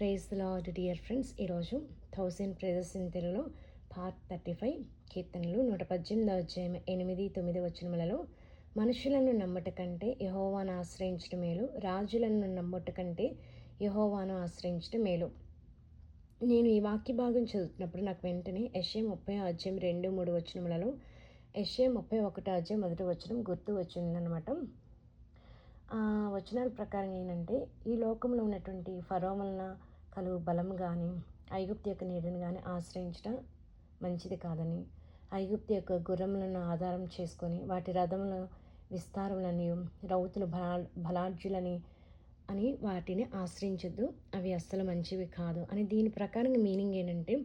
Praise the lord dear friends. ఈరోజు 1000 prices in తెలుగులో part 35 కీర్తనలు 118 అధ్యాయం 8-9 వచనములలో మనుషులను నమ్మట కంటే యెహోవాను ఆశ్రయించడం మేలు, రాజులను నమ్మట కంటే యెహోవాను ఆశ్రయించడం మేలు. నేను ఈ వాక్య భాగం చదువుతున్నప్పుడు నాకు వెంటనే యెషయా 30 అధ్యాయం 2-3 వచనములలో యెషయా 31 అధ్యాయం 1 వచనం గుర్తు వచ్చిందనమాట. వచనాల ప్రకారం ఏంటంటే, ఈ లోకంలో ఉన్నటువంటి ఫరో వలన కలుగు బలం కానీ, ఐగుప్తు యొక్క నీడను కానీ ఆశ్రయించడం మంచిది కాదని, ఐగుప్తు యొక్క గుర్రములను ఆధారం చేసుకొని వాటి రథముల విస్తారములని, రౌతులు బలాఢ్యులని అని వాటిని ఆశ్రయించొద్దు, అవి అస్సలు మంచివి కాదు అని. దీని ప్రకారంగా మీనింగ్ ఏంటంటే,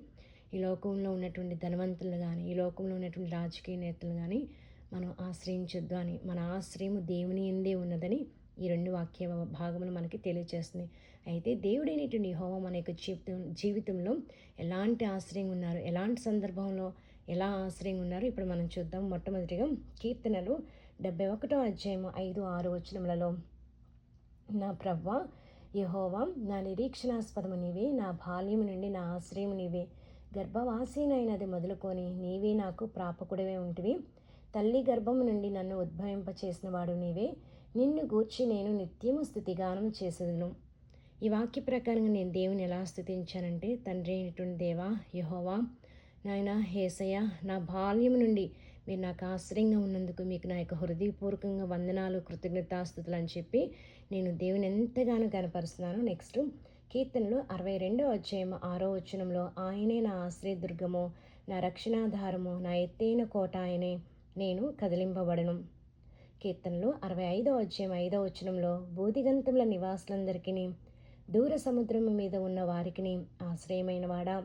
ఈ లోకంలో ఉన్నటువంటి ధనవంతులు కానీ, ఈ లోకంలో ఉన్నటువంటి రాజకీయ నేతలు కానీ మనం ఆశ్రయించొద్దు అని. మన ఆశ్రయము దేవుని యందే ఉన్నదని ఈ 2 వాక్య భాగములు మనకి తెలియజేస్తుంది. అయితే దేవుడైనటువంటి యెహోవా మన యొక్క జీవితంలో ఎలాంటి ఆశ్రయం ఉన్నారు, ఎలాంటి సందర్భంలో ఎలా ఆశ్రయం ఉన్నారు ఇప్పుడు మనం చూద్దాం. మొట్టమొదటిగా కీర్తనలు 71 అధ్యాయము 5-6 వచనములలో, నా ప్రవ్వా యెహోవా, నా నిరీక్షణాస్పదము నీవే, నా బాల్యము నుండి నా ఆశ్రయము నీవే. గర్భవాసినైనది మొదలుకొని నీవే నాకు ప్రాపకుడవే ఉంటివి. తల్లి గర్భము నుండి నన్ను ఉద్భవింపచేసిన వాడు నీవే. నిన్ను గూర్చి నేను నిత్యము స్తుతిగానం చేసేదను. ఈ వాక్య ప్రకారంగా నేను దేవుని ఎలా స్తుతించానంటే, తండ్రి అయినటువంటి దేవా యెహోవా, నాయన యేసయ్య, నా బాల్యం నుండి మీరు నాకు ఆశ్రయంగా ఉన్నందుకు మీకు నా యొక్క హృదయపూర్వకంగా వందనాలు, కృతజ్ఞతాస్తుతులు అని చెప్పి నేను దేవుని ఎంతగానో కనపరుస్తున్నాను. నెక్స్ట్ కీర్తనలు 62 అధ్యాయం 6 వచనంలో, ఆయనే నా ఆశ్రయదుర్గము, నా రక్షణాధారము, నా ఎత్తైన కోట ఆయనే, నేను కదిలింపబడను. కీర్తనలు 65 అధ్యాయం 5 వచనంలో, బూదిగంతముల నివాసులందరికీ, దూర సముద్రము మీద ఉన్న వారికి ఆశ్రయమైన వాడా.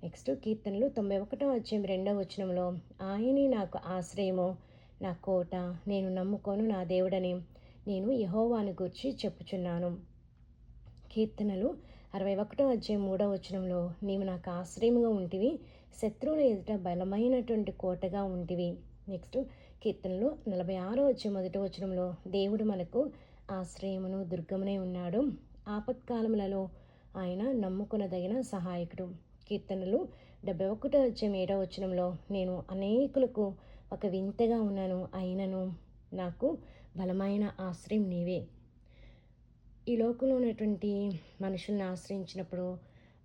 నెక్స్ట్ కీర్తనలు 91 అధ్యాయం 2 వచనంలో, ఆయనే నాకు ఆశ్రయము, నా కోట, నేను నమ్ముకోను నా దేవుడని నేను యెహోవాను గూర్చి చెప్పుచున్నాను. కీర్తనలు 61 అధ్యాయం 3 వచనంలో, నీవు నాకు ఆశ్రయముగా ఉంటివి, శత్రువుల ఎదుట బలమైనటువంటి కోటగా ఉంటివి. నెక్స్ట్ కీర్తనలు 46 అధ్యాయం 1 వచనంలో, దేవుడు మనకు ఆశ్రయమును దుర్గమునే ఉన్నాడు, ఆపత్కాలములలో ఆయన నమ్ముకొనదగిన సహాయకుడు. కీర్తనలు 71 అధ్యాయం 7 వచనంలో, నేను అనేకులకు ఒక వింతగా ఉన్నాను, అయినను నాకు బలమైన ఆశ్రయం నీవే. ఈ లోకంలో ఉన్నటువంటి మనుషుల్ని ఆశ్రయించినప్పుడు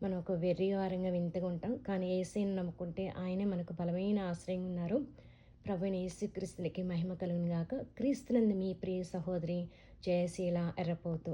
మనం ఒక వెర్రివారంగా వింతగా ఉంటాం. కానీ యేసయ్యను నమ్ముకుంటే ఆయనే మనకు బలమైన ఆశ్రయం ఉన్నారు. ప్రభువైన యేసుక్రీస్తునికి మహిమ కలుగును గాక. క్రీస్తునందు మీ ప్రియ సహోదరి జయశీల ఎర్రపోతు.